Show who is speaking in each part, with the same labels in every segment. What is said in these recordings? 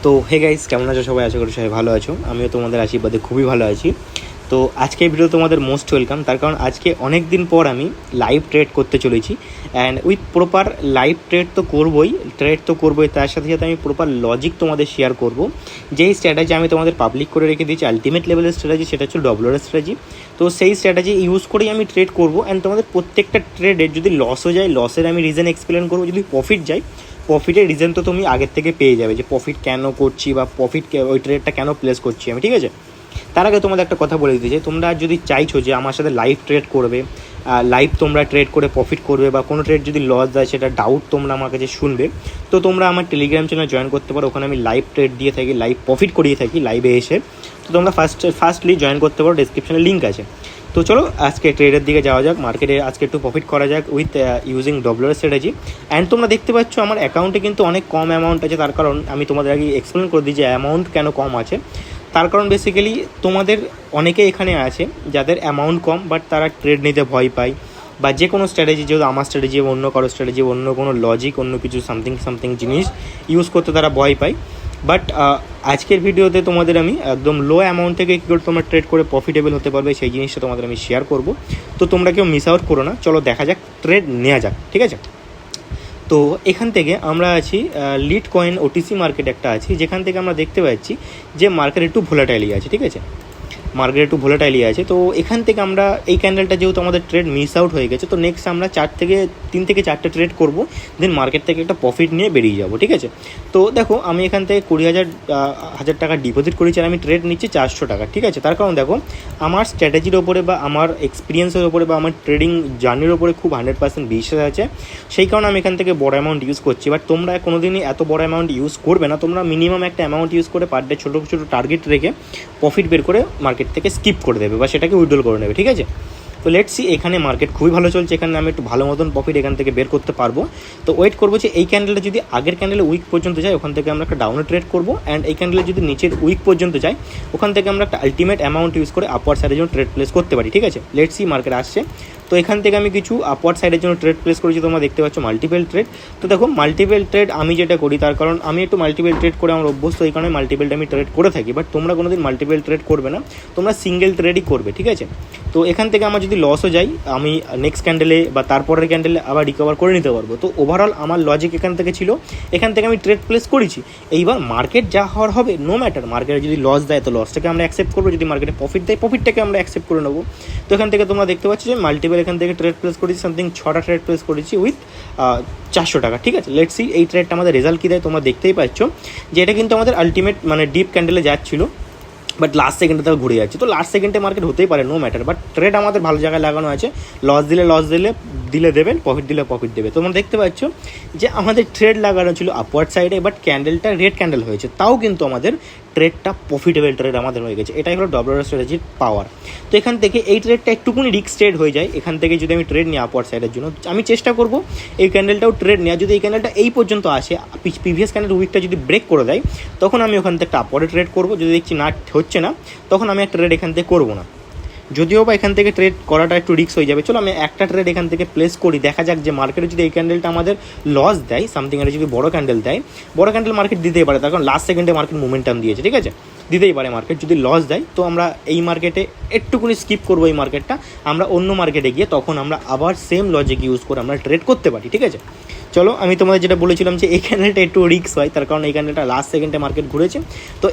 Speaker 1: তো hey guys, কেমন আছো সবাই? আশা করি সবাই ভালো আছো। আমিও তোমাদের আশীর্বাদে খুবই ভালো আছি। তো আজকের ভিডিও তোমাদের মোস্ট ওয়েলকাম, তার কারণ আজকে অনেক দিন পর আমি লাইভ ট্রেড করতে চলেছি। And with proper live trade তো করবোই, তার সাথে সাথে আমি প্রপার লজিক তোমাদের শেয়ার করব। যেই স্ট্র্যাটেজি আমি তোমাদের পাবলিক করে রেখে দিয়েছি, আলটিমেট লেভেলের স্ট্র্যাটেজি, সেটা হচ্ছে ডব্লুআর স্ট্র্যাটেজি। তো সেই স্ট্র্যাটেজি ইউজ করেই আমি ট্রেড করবো। অ্যান্ড তোমাদের প্রত্যেকটা ট্রেডের যদি লসও যায়, লসের আমি রিজন এক্সপ্লেন করবো। যদি প্রফিট যায়, প্রফিটের রিজন তো তুমি আগের থেকে পেয়ে যাবে, যে প্রফিট কেন করছি বা প্রফিট ওই ট্রেডটা কেন প্লেস করছি আমি, ঠিক আছে? তার আগে তোমাদের একটা কথা বলে দিতে চাই, তোমরা যদি চাইছো যে আমার সাথে লাইভ ট্রেড করবে, লাইভ তোমরা ট্রেড করে প্রফিট করবে, বা কোনো ট্রেড যদি লস যায় সেটা ডাউট তোমরা আমার কাছে শুনবে, তো তোমরা আমার টেলিগ্রাম চ্যানেল জয়েন করতে পারো। ওখানে আমি লাইভ ট্রেড দিয়ে থাকি, লাইভ প্রফিট করিয়ে থাকি লাইভে এসে। তো তোমরা ফার্স্টলি জয়েন করতে পারো, ডেসক্রিপশনে লিঙ্ক আছে। তো চলো আজকে ট্রেডের দিকে যাওয়া যাক। মার্কেটে আজকে একটু প্রফিট করা যাক with using WR strategy. And তোমরা দেখতে পাচ্ছ আমার অ্যাকাউন্টে কিন্তু অনেক কম অ্যামাউন্ট আছে। তার কারণ আমি তোমাদের আগে এক্সপ্লেন করে দিই যে অ্যামাউন্ট কেন কম আছে। তার কারণ বেসিক্যালি তোমাদের অনেকে এখানে আছে যাদের অ্যামাউন্ট কম, বাট তারা ট্রেড নিতে ভয় পায়, বা যে কোনো স্ট্র্যাটেজি, যেহেতু আমার স্ট্র্যাটেজি অন্য কারো স্ট্র্যাটেজি, অন্য কোনো লজিক, অন্য কিছু সামথিং জিনিস ইউজ করতে তারা ভয় পায়। বাট আজকের ভিডিওতে তোমাদের আমি একদম লো অ্যামাউন্ট থেকে কী করে তোমরা ট্রেড করে প্রফিটেবল হতে পারবে সেই জিনিসটা তোমাদের আমি শেয়ার করব। তো তোমরা কেউ মিস আউট করো না, চলো দেখা যাক, ট্রেড নেওয়া যাক, ঠিক আছে? তো এখান থেকে আমরা আছি লিড কয়েন ওটিসি মার্কেট একটা আছি, যেখান থেকে আমরা দেখতে পাচ্ছি যে মার্কেট একটু ভোলাটাইলি আছে, ঠিক আছে? মার্কেট একটু ভোলাটাইলি আছে। তো এখান থেকে আমরা এই ক্যান্ডেলটা যেহেতু আমাদের ট্রেড মিস আউট হয়ে গেছে, তো নেক্সট আমরা 3 থেকে 4টে ট্রেড করব, দেন মার্কেট থেকে একটা প্রফিট নিয়ে বেরিয়ে যাব, ঠিক আছে? তো দেখো আমি এখান থেকে 20,000 টাকা ডিপোজিট করেছি, আর আমি ট্রেড নিচ্ছি 400 টাকা, ঠিক আছে? তার কারণ দেখো আমার স্ট্র্যাটেজির ওপরে, বা আমার এক্সপিরিয়েন্সের ওপরে, বা আমার ট্রেডিং জার্নির ওপরে খুব 100% বিশ্বাস আছে। সেই কারণে আমি এখান থেকে বড় অ্যামাউন্ট ইউজ করছি। বাট তোমরা কোনোদিনই এত বড় অ্যামাউন্ট ইউজ করবে না, তোমরা মিনিমাম একটা অ্যামাউন্ট ইউজ করে পার ডে ছোটো ছোটো টার্গেট রেখে প্রফিট বের করে মার্কেট থেকে স্কিপ করে দেবে, বা সেটাকে উইথড্রল করে নেবে, ঠিক আছে? তো লেটস সি, এখানে মার্কেট খুবই ভালো চলছে, এখানে আমি একটু ভালো মতন প্রফিট এখান থেকে বের করতে পারবো। তো ওয়েট করবো যে এই ক্যান্ডেলটা যদি আগের ক্যান্ডেলে উইক পর্যন্ত যায়, ওখান থেকে আমরা একটা ডাউনে ট্রেড করবো। অ্যান্ড এই ক্যান্ডেলে যদি নিচের উইক পর্যন্ত যায়, ওখান থেকে আমরা একটা আলটিমেট অ্যামাউন্ট ইউজ করে আপওয়ার্ড সাইডের জন্য ট্রেড প্লেস করতে পারি, ঠিক আছে? লেটস সি মার্কেট আসছে। তো এখান থেকে আমি কিছু আপওয়ার্ড সাইডের জন্য ট্রেড প্লেস করেছি, তোমরা দেখতে পাচ্ছ মাল্টিপল ট্রেড। তো দেখো মাল্টিপল ট্রেড আমি যেটা করি, তার কারণ আমি একটু মাল্টিপল ট্রেড করে আমার অভ্যস্ত, এই কারণে মাল্টিপলটা আমি ট্রেড করে থাকি। বাট তোমরা কোনোদিন মাল্টিপল ট্রেড করবে না, তোমরা সিঙ্গেল ট্রেডই করবে, ঠিক আছে? তো এখান থেকে আমার যদি লসও যায়, আমি নেক্সট ক্যান্ডেলে বা তারপরের ক্যান্ডেলে আবার রিকভার করে নিতে পারবো। তো ওভারঅল আমার লজিক এখান থেকে ছিল, এখান থেকে আমি ট্রেড প্লেস করেছি। এইবার মার্কেট যা হওয়ার হবে, নো ম্যাটার, মার্কেটে যদি লস দেয় তো লসটাকে আমরা অ্যাকসেপ্ট করবো, যদি মার্কেটে প্রফিট দেয় প্রফিটটাকে আমরা অ্যাকসেপ্ট করে নেবো। তো এখান থেকে তোমরা দেখতে পাচ্ছ যে মাল্টিপল এখান থেকে ট্রেড প্লেস করেছি, সামথিং 6টা ট্রেড প্লেস করেছি উইথ 400 টাকা, ঠিক আছে? লেটস সি এই ট্রেডটা আমাদের রেজাল্ট কী দেয়। তোমরা দেখতেই পাচ্ছ যে এটা কিন্তু আমাদের আলটিমেট মানে ডিপ ক্যান্ডেলে যাচ্ছিলো, বাট লাস্ট সেকেন্ডে তাও ঘুরে যাচ্ছে। তো লাস্ট সেকেন্ডে মার্কেট হতেই পারে, নো ম্যাটার, বাট ট্রেড আমাদের ভালো জায়গায় লাগানো আছে। লস দিলে দেবেন, প্রফিট দিলে প্রফিট দেবে। তোমরা দেখতে পাচ্ছ যে আমাদের ট্রেড লাগানো ছিল আপওয়ার্ড সাইডে, বাট ক্যান্ডেলটা রেড ক্যান্ডেল হয়েছে, তাও কিন্তু আমাদের ট্রেডটা প্রফিটেবল ট্রেড আমাদের হয়ে গেছে। এটাই হলো ডব্লুআর স্ট্র্যাটেজির পাওয়ার। তো এখান থেকে এই ট্রেডটা একটুকুনি রিস্ক ট্রেড হয়ে যায়। এখান থেকে যদি আমি ট্রেড নিই আপওয়ার্ড সাইডের জন্য, আমি চেষ্টা করব এই ক্যান্ডেলটাও ট্রেড নেওয়া। যদি এই ক্যান্ডেলটা এই পর্যন্ত আসে, প্রিভিয়াস ক্যান্ডেল উইকটা যদি ব্রেক করে দেয়, তখন আমি ওখান থেকে একটা আপওয়ার্ডে ট্রেড করবো। যদি দেখছি না হচ্ছে না, তখন আমি একটা ট্রেড এখান থেকে করবো না, যদিও বা এখান থেকে ট্রেড করাটা একটু রিস্ক হয়ে যাবে। চলো আমি একটা ট্রেড এখান থেকে প্লেস করি, দেখা যাক যে মার্কেটে যদি এই ক্যান্ডেলটা আমাদের লস দেয়, সামথিং এর যদি বড় ক্যান্ডেল দেয়, বড় ক্যান্ডেল মার্কেট দিতেই পারে, তার কারণ লাস্ট সেকেন্ডে মার্কেট মোমেন্টাম দিয়েছে, ঠিক আছে? দিতেই পারে মার্কেট। যদি লস দেয়, তো আমরা এই মার্কেটে একটুকুনি স্কিপ করবো, এই মার্কেটটা আমরা অন্য মার্কেটে গিয়ে তখন আমরা আবার সেম লজিক ইউজ করে আমরা ট্রেড করতে পারি, ঠিক আছে? চলো আমি তোমাদের যেটা বলেছিলাম যে এই ক্যান্ডেলটা একটু রিস্ক হয়, তার কারণ এই ক্যান্ডেলটা লাস্ট সেকেন্ডে মার্কেট ঘুরেছে। তো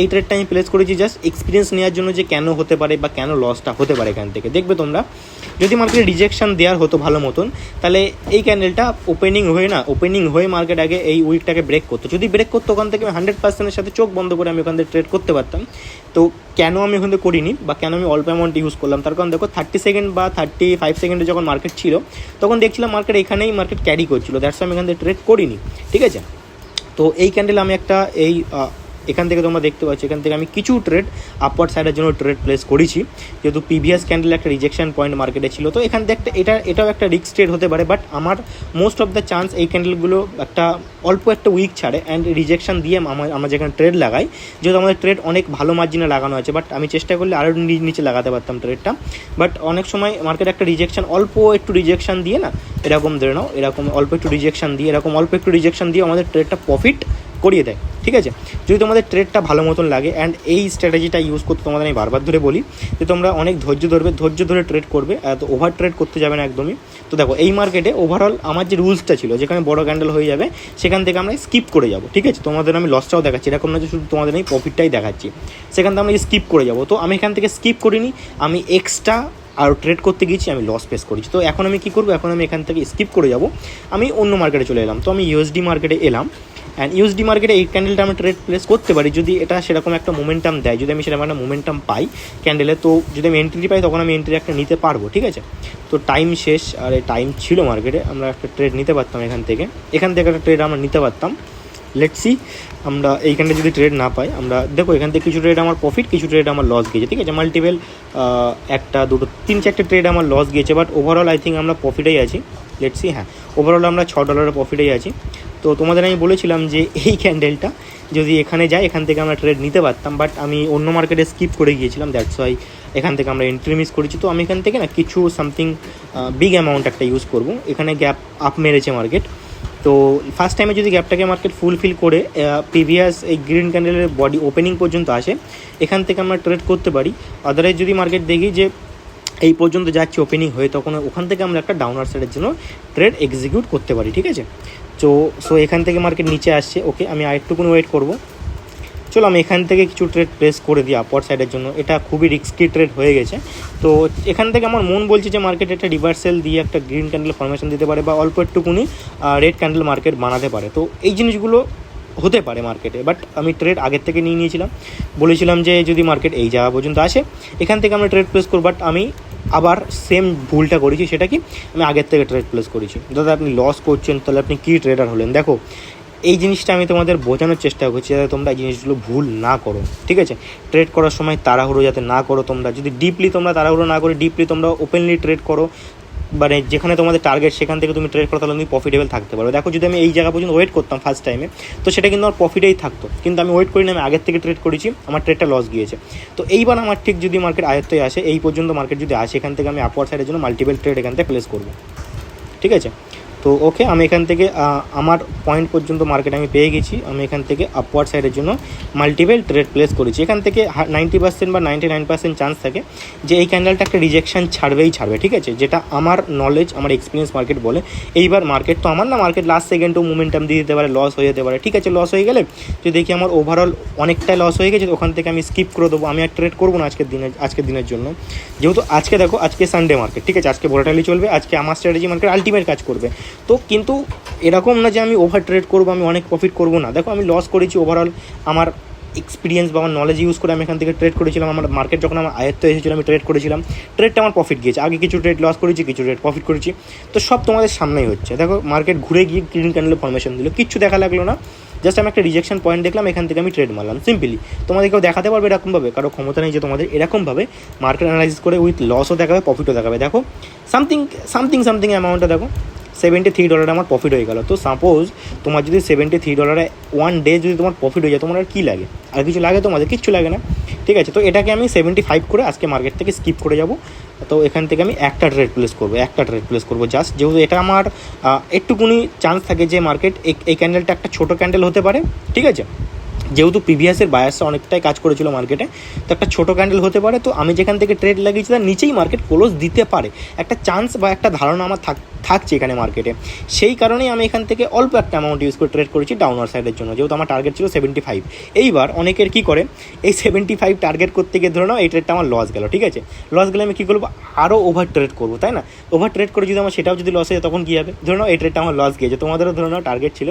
Speaker 1: এই ট্রেডটা আমি প্লেস করেছি জাস্ট এক্সপিরিয়েন্স নেওয়ার জন্য, যে কেন হতে পারে বা কেন লসটা হতে পারে এখান থেকে। দেখবে তোমরা, যদি মার্কেটে রিজেকশন দেওয়ার হতো ভালো মতন, তাহলে এই ক্যান্ডেলটা ওপেনিং হয়ে মার্কেট আগে এই উইকটাকে ব্রেক করতো। যদি ব্রেক করতো, ওখান থেকে আমি 100%-এর সাথে চোখ বন্ধ করে আমি ওখান থেকে ট্রেড করতে পারতাম। তো কেন আমি ওখান থেকে করিনি, বা কেন আমি অল্প অ্যামাউন্ট ইউজ করলাম, তার কারণ দেখো 30 সেকেন্ড বা 35 সেকেন্ডে যখন মার্কেট ছিল, তখন দেখছিলাম মার্কেট এখানেই মার্কেট ক্যারি করছিল, দ্যাটস আমি এখান থেকে ট্রেড করিনি, ঠিক আছে? তো এই ক্যান্ডেল আমি একটা এখান থেকে তোমরা দেখতে পাচ্ছ, এখান থেকে আমি কিছু ট্রেড আপওয়ার্ড সাইডের জন্য ট্রেড প্লেস করেছি, যেহেতু প্রিভিয়াস ক্যান্ডেল একটা রিজেকশন পয়েন্ট মার্কেটে ছিল। তো এখান থেকে এটাও একটা রিস্ক ট্রেড হতে পারে, বাট আমার মোস্ট অফ দ্য চান্স এই ক্যান্ডেলগুলো অল্প একটা উইক ছাড়ে অ্যান্ড রিজেকশন দিয়ে আমরা যেখানে ট্রেড লাগাই, যেহেতু আমাদের ট্রেড অনেক ভালো মার্জিনে লাগানো আছে, বাট আমি চেষ্টা করলে আরও নিচে লাগাতে পারতাম ট্রেডটা। বাট অনেক সময় মার্কেট একটা অল্প একটু রিজেকশন দিয়ে না, এরকম ধরে নাও, এরকম অল্প একটু রিজেকশন দিয়ে আমাদের ট্রেডটা প্রফিট করিয়ে দেয়, ঠিক আছে। যদি তোমাদের ট্রেডটা ভালো মতন লাগে, অ্যান্ড এই স্ট্র্যাটেজিটা ইউজ করতে তোমাদের আমি বারবার ধরে বলি যে তোমরা অনেক ধৈর্য ধরে ট্রেড করবে, এত ওভার ট্রেড করতে যাবে না একদমই। তো দেখো এই মার্কেটে ওভারঅল আমার যে রুলসটা ছিল, যেখানে বড় ক্যান্ডেল হয়ে যাবে সেখান থেকে আমরা স্কিপ করে যাব, ঠিক আছে। তোমাদের আমি লসটাও দেখাচ্ছি, এরকম না যে শুধু তোমাদের আমি প্রফিটটাই দেখাচ্ছি, সেখান থেকে আমরা স্কিপ করে যাব। তো আমি এখান থেকে স্কিপ করিনি, আমি এক্সট্রা আর ট্রেড করতে গিয়েছি, আমি লস ফেস করেছি। তো এখন আমি কী করবো, এখন আমি এখান থেকে স্কিপ করে যাব, আমি অন্য মার্কেটে চলে এলাম। তো আমি ইউএসডি মার্কেটে এলাম, অ্যান্ড ইউএসডি মার্কেটে এই ক্যান্ডেলটা আমি ট্রেড প্লেস করতে পারি যদি এটা সেরকম একটা মোমেন্টাম দেয়, যদি আমি সেরকম একটা মোমেন্টাম পাই ক্যান্ডেলে, তো যদি আমি এন্ট্রি পাই তখন আমি এন্ট্রি একটা নিতে পারবো, ঠিক আছে। তো টাইম শেষ, আর এই টাইম ছিল মার্কেটে, আমরা একটা ট্রেড নিতে পারতাম এখান থেকে একটা ট্রেড আমরা নিতে পারতাম। লেটস সি আমরা এইখানটা যদি ট্রেড না পাই, আমরা দেখো এখান থেকে কিছু ট্রেড আমার প্রফিট, কিছু ট্রেড আমার লস গিয়েছে, ঠিক আছে। মাল্টিপল 1 2 3 4টে ট্রেড আমার লস গিয়েছে, বাট ওভারঅল আই থিঙ্ক আমরা প্রফিটেই আছি। লেটস সি, হ্যাঁ ওভারঅল আমরা $6 প্রফিটেই আছি। তো তোমাদের আমি বলেছিলাম যে এই ক্যান্ডেলটা যদি এখানে যায়, এখান থেকে আমরা ট্রেড নিতে পারতাম, বাট আমি অন্য মার্কেটে স্কিপ করে গিয়েছিলাম, দ্যাটস ওয়াই এখান থেকে আমরা এন্ট্রি মিস করেছি। তো আমি এখান থেকে না কিছু সামথিং বিগ অ্যামাউন্ট একটা ইউজ করব। এখানে গ্যাপ আপ মেরেছে মার্কেট, তো ফার্স্ট টাইমে যদি গ্যাপটাকে মার্কেট ফুলফিল করে প্রিভিয়াস এই গ্রিন ক্যান্ডেলের বডি ওপেনিং পর্যন্ত আসে, এখান থেকে আমরা ট্রেড করতে পারি। আদারওয়াইজ যদি মার্কেট দেখি যে এই পর্যন্ত যাচ্ছে ওপেনিং হয়ে, তখন ওখান থেকে আমরা একটা ডাউনার সাইডের জন্য ট্রেড এক্সিকিউট করতে পারি, ঠিক আছে। সো এখান থেকে মার্কেট নিচে আসছে, ওকে আমি আরেকটুকুন ওয়েট করব। চলো আমি এখান থেকে কিছু ট্রেড প্লেস করে দিই আপওয়ার্ড সাইডের জন্য, এটা খুবই রিস্কি ট্রেড হয়ে গেছে। তো এখান থেকে আমার মন বলছে যে মার্কেট একটা রিভার্সাল দিয়ে একটা গ্রিন ক্যান্ডেল ফরমেশন দিতে পারে, বা অল্প একটুকুনি রেড ক্যান্ডেল মার্কেট বানাতে পারে। তো এই জিনিসগুলো হতে পারে মার্কেটে, বাট আমি ট্রেড আগের থেকে নিয়ে নিয়েছিলাম, বলেছিলাম যে যদি মার্কেট এই জায়গা পর্যন্ত আসে এখান থেকে আমরা ট্রেড প্লেস করব। বাট আমি আবার সেম ভুলটা করেছি, সেটা কি, আমি আগের থেকে ট্রেড প্লেস করেছি। দাদা আপনি লস করছেন, তাহলে আপনি কী ট্রেডার হলেন? দেখো এই জিনিসটা আমি তোমাদের বোঝানোর চেষ্টা করছি যাতে তোমরা এই জিনিসগুলো ভুল না করো, ঠিক আছে। ট্রেড করার সময় তাড়াহুড়ো যাতে না করো তোমরা, যদি ডিপলি তোমরা তাড়াহুড়ো না করে ডিপলি তোমরা ওপেনলি ট্রেড করো, মানে যেখানে তোমাদের টার্গেট সেখান থেকে তুমি ট্রেড করো, তাহলে তুমি প্রফিটেবল থাকতে পারো। দেখো যদি আমি এই জায়গা পর্যন্ত ওয়েট করতাম ফার্স্ট টাইমে, তো সেটা কিন্তু আমার প্রফিটেই থাকতো, কিন্তু আমি ওয়েট করিনি, আমি আগের থেকে ট্রেড করেছি, আমার ট্রেডটা লস গিয়েছে। তো এইবার আমার ঠিক যদি মার্কেট আয়ত্তে আসে, এই পর্যন্ত মার্কেট যদি আসে, এখান থেকে আমি আপওয়ার্ড সাইডের জন্য মাল্টিপল ট্রেড এখান থেকে প্লেস করবো, ঠিক আছে। তো ওকে আমি এখান থেকে আমার পয়েন্ট পর্যন্ত মার্কেট আমি পেয়ে গেছি, আমি এখান থেকে আপওয়ার্ড সাইডের জন্য মাল্টিপল ট্রেড প্লেস করেছি। এখান থেকে 90% বা 99% চান্স থাকে যে এই ক্যান্ডেলটা একটা রিজেকশন ছাড়বে, ঠিক আছে, যেটা আমার নলেজ, আমার এক্সপিরিয়েন্স মার্কেট বলে। এইবার মার্কেট তো আমার না, মার্কেট লাস্ট সেকেন্ডেও মোমেন্টাম দিয়ে দিতে পারে, লস হয়ে যেতে পারে, ঠিক আছে। লস হয়ে গেলে যদি দেখি আমার ওভারঅল অনেকটাই লস হয়ে গেছে, ওখান থেকে আমি স্কিপ করে দেবো, আমি আর ট্রেড করবো না আজকের দিনের জন্য। যেহেতু আজকে দেখো আজকে সানডে মার্কেট, ঠিক আছে, আজকে ভোলাটাইলি চলবে, আজকে আমার স্ট্র্যাটেজি মার্কেট আলটিমেট কাজ করবে। তো কিন্তু এরকম না যে আমি ওভার ট্রেড করবো, আমি অনেক প্রফিট করবো না। দেখো আমি লস করেছি, ওভারঅল আমার এক্সপিরিয়েন্স বা আমার নলেজ ইউজ করে আমি এখান থেকে ট্রেড করেছিলাম, আমার মার্কেট যখন আমার আয়ত্ত এসেছিলো আমি ট্রেড করেছিলাম, ট্রেডটা আমার প্রফিট গিয়েছে, আগে কিছু ট্রেড লস করেছি, কিছু ট্রেড প্রফিট করেছি। তো সব তোমাদের সামনেই হচ্ছে। দেখো মার্কেট ঘুরে গিয়ে গ্রিন ক্যান্ডেল ফরমেশন দিল, কিচ্ছু দেখা লাগলো না, জাস্ট আমি একটা রিজেকশন পয়েন্ট দেখলাম, এখান থেকে আমি ট্রেড মারলাম সিম্পলি। তোমাদেরকেও দেখাতে পারবে এরকমভাবে, কারো ক্ষমতা নেই যে তোমাদের এরকমভাবে মার্কেট অ্যানালাইসিস করে উইথ লসও দেখাবে, প্রফিটও দেখাবে। দেখো সামথিং অ্যামাউন্টটা দেখো $73 আমার প্রফিট হয়ে গেল। তো সাপোজ তোমার যদি $73 ওয়ান ডে যদি তোমার প্রফিট হয়ে যায়, তোমার আর কী লাগে? আর কিছু লাগে? তোমাদের কিচ্ছু লাগে না, ঠিক আছে। তো এটাকে আমি 75 করে আজকে মার্কেট থেকে স্কিপ করে যাব। তো এখান থেকে আমি একটা ট্রেড প্লেস করবো জাস্ট, যেহেতু এটা আমার একটুকুনি চান্স থাকে যে মার্কেট এই ক্যান্ডেলটা একটা ছোটো ক্যান্ডেল হতে পারে, ঠিক আছে। যেহেতু প্রিভিয়াসের বায়াসটা অনেকটাই কাজ করেছিল মার্কেটে, তো একটা ছোটো ক্যান্ডেল হতে পারে। তো আমি যেখান থেকে ট্রেড লাগিয়েছি তার নিচেই মার্কেট ক্লোজ দিতে পারে, একটা চান্স বা একটা ধারণা আমার থাকছে এখানে মার্কেটে। সেই কারণেই আমি এখান থেকে অল্প একটা অ্যামাউন্ট ইউজ করে ট্রেড করেছি ডাউনার সাইডের জন্য, যেহেতু আমার টার্গেট ছিল 75। এইবার অনেকের কী করে, এই 75 টার্গেট করতে গিয়ে ধরে নাও এই ট্রেডটা আমার লস গেল, ঠিক আছে। লস গেলে আমি কী করবো, আরও ওভার ট্রেড করবো, তাই না? ওভার ট্রেড করে যদি আমার সেটাও যদি লস হয়ে যায় তখন কী হবে? ধরে নাও এই ট্রেডটা আমার লস গিয়েছে, তোমাদেরও ধরে নাও টার্গেট ছিল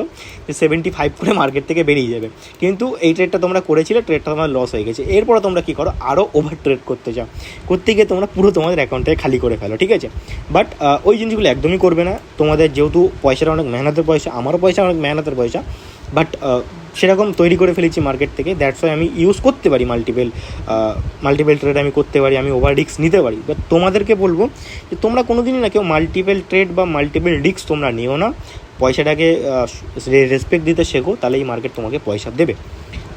Speaker 1: যে 75 করে মার্কেট থেকে বেরিয়ে যাবে, কিন্তু এই ট্রেডটা তোমরা করেছিলে, ট্রেডটা তোমার লস হয়ে গেছে। এরপরে তোমরা কী করো, আরও ওভার ট্রেড করতে যাও, করতে গিয়ে তোমরা পুরো তোমাদের অ্যাকাউন্টটাকে খালি করে ফেলো, ঠিক আছে। বাট ওই জিনিসগুলো একদমই করবে না। তোমাদের যেহেতু পয়সাটা অনেক মেহনতের পয়সা, আমারও পয়সা অনেক মেহনতের পয়সা, বাট সেরকম তৈরি করে ফেলেছি মার্কেট থেকে, দ্যাটস ওয়াই আমি ইউজ করতে পারি মাল্টিপল ট্রেড আমি করতে পারি, আমি ওভার রিস্ক নিতে পারি। বাট তোমাদেরকে বলবো যে তোমরা কোনো দিনই না কেউ মাল্টিপল ট্রেড বা মাল্টিপল রিস্ক তোমরা নিও না, পয়সাটাকে রেসপেক্ট দিতে শেখো, তাহলে এই মার্কেট তোমাকে পয়সা দেবে।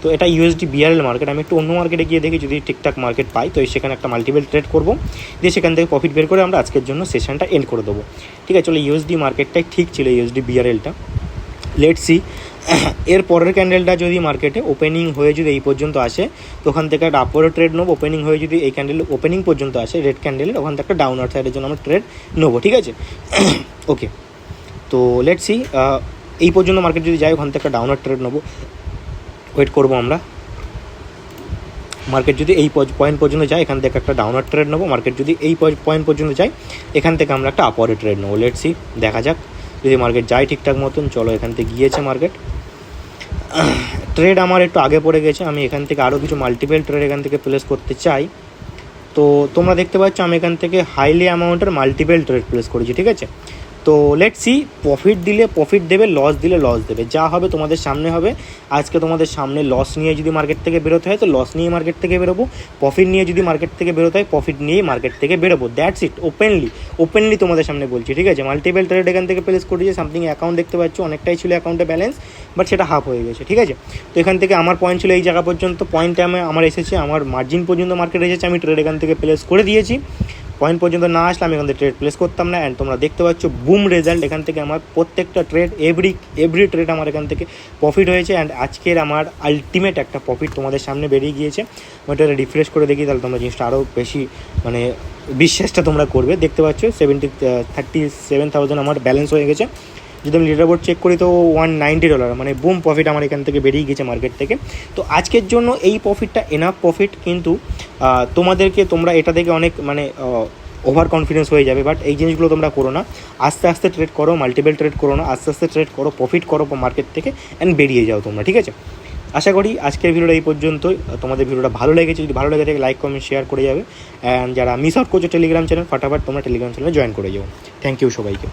Speaker 1: তো এটা ইউএসডি বিআরএল মার্কেট, আমি একটু অন্য মার্কেটে গিয়ে দেখি যদি ঠিকঠাক মার্কেট পাই, তো সেখানে একটা মাল্টিপল ট্রেড করবো, দিয়ে সেখান থেকে প্রফিট বের করে আমরা আজকের জন্য সেশনটা এন্ড করে দেবো, ঠিক আছে। চলো ইউএসডি মার্কেটটাই ঠিক ছিল, ইউএসডি বিআরএলটা। লেটস সি এর পরের ক্যান্ডেলটা যদি মার্কেটে ওপেনিং হয়ে যদি এই পর্যন্ত আসে তো ওখান থেকে একটা আপওয়ার্ড ট্রেড নেবো। ওপেনিং হয়ে যদি এই ক্যান্ডেল ওপেনিং পর্যন্ত আসে রেড ক্যান্ডেলের, ওখান থেকে একটা ডাউনওয়ার্ড সাইডের জন্য আমরা ট্রেড নেবো, ঠিক আছে? ওকে, তো লেটস সি এই পর্যন্ত মার্কেট যদি যায় ওখান থেকে একটা ডাউনওয়ার্ড ট্রেড নেবো, ওয়েট করবো আমরা। মার্কেট যদি এই পয়েন্ট পর্যন্ত যায় এখান থেকে একটা ডাউনওয়ার্ড ট্রেড নেবো। মার্কেট যদি এই পয়েন্ট পর্যন্ত যায় এখান থেকে আমরা একটা আপওয়ার্ড ট্রেড নেবো। লেটস সি, দেখা যাক যদি মার্কেট যায় ঠিকঠাক মতন। চলো, এখান থেকে গিয়েছে মার্কেট, ট্রেড আমার একটু আগে পড়ে গেছে। আমি এখান থেকে আরও কিছু মাল্টিপল ট্রেড এখান থেকে প্লেস করতে চাই। তো তোমরা দেখতে পাচ্ছ আমি এখান থেকে হাইলি অ্যামাউন্টের মাল্টিপল ট্রেড প্লেস করেছি, ঠিক আছে? তো লেটস সি, প্রফিট দিলে প্রফিট দেবে, লস দিলে লস দেবে, যা হবে তোমাদের সামনে হবে। আজকে তোমাদের সামনে লস নিয়ে যদি মার্কেট থেকে বেরোতে হয় তো লস নিয়ে মার্কেট থেকে বেরোবো, প্রফিট নিয়ে যদি মার্কেট থেকে বেরোতে হয় প্রফিট নিয়েই মার্কেট থেকে বেরোবো। দ্যাটস ইট, ওপেনলি তোমাদের সামনে বলছি, ঠিক আছে? মাল্টিপল ট্রেড এখান থেকে প্লেস করেছি, সামথিং অ্যাকাউন্ট দেখতে পাচ্ছ অনেকটাই ছিল অ্যাকাউন্টে ব্যালেন্স, বাট সেটা হাফ হয়ে গেছে, ঠিক আছে? তো এখান থেকে আমার পয়েন্ট ছিল এই জায়গা পর্যন্ত, পয়েন্টে আমার এসেছে, আমার মার্জিন পর্যন্ত মার্কেট এসেছে, আমি ট্রেড এখান থেকে প্লেস করে দিয়েছি। পয়েন্ট পর্যন্ত না আসলে আমি এখান থেকে ট্রেড প্লেস করতাম না। অ্যান্ড তোমরা দেখতে পাচ্ছ বুম রেজাল্ট, এখান থেকে আমার প্রত্যেকটা ট্রেড এভরি ট্রেড আমার এখান থেকে প্রফিট হয়েছে। অ্যান্ড আজকের আমার আলটিমেট একটা প্রফিট তোমাদের সামনে বেরিয়ে গিয়েছে। আমি এটা রিফ্রেশ করে দেখি, তাহলে তোমরা জিনিসটা আরও বেশি মানে বিশ্বাসটা তোমরা করবে। দেখতে পাচ্ছ 37,000 আমার ব্যালেন্স হয়ে গেছে। যদি আমি লিডার বোর্ড চেক করি তো $190, মানে বুম প্রফিট আমার এখান থেকে বেরিয়ে গেছে মার্কেট থেকে। তো আজকের জন্য এই প্রফিটটা এনাফ প্রফিট, কিন্তু তোমরা এটা থেকে অনেক মানে ওভার কনফিডেন্স হয়ে যাবে, বাট এই জিনিসগুলো তোমরা করো না। আস্তে আস্তে ট্রেড করো, মাল্টিপল ট্রেড করো না, আস্তে আস্তে ট্রেড করো, প্রফিট করো মার্কেট থেকে অ্যান্ড বেরিয়ে যাও তোমরা, ঠিক আছে? আশা করি আজকের ভিডিওটা এই পর্যন্তই। তোমাদের ভিডিওটা ভালো লেগেছে, যদি ভালো লেগে থাকে লাইক কমেন্ট শেয়ার করে যাবে। অ্যান্ড যারা মিস আউট করছো টেলিগ্রাম চ্যানেল, ফাটাফাট তোমরা টেলিগ্রাম চ্যানেলে জয়েন করে যাও। থ্যাংক ইউ সবাইকে।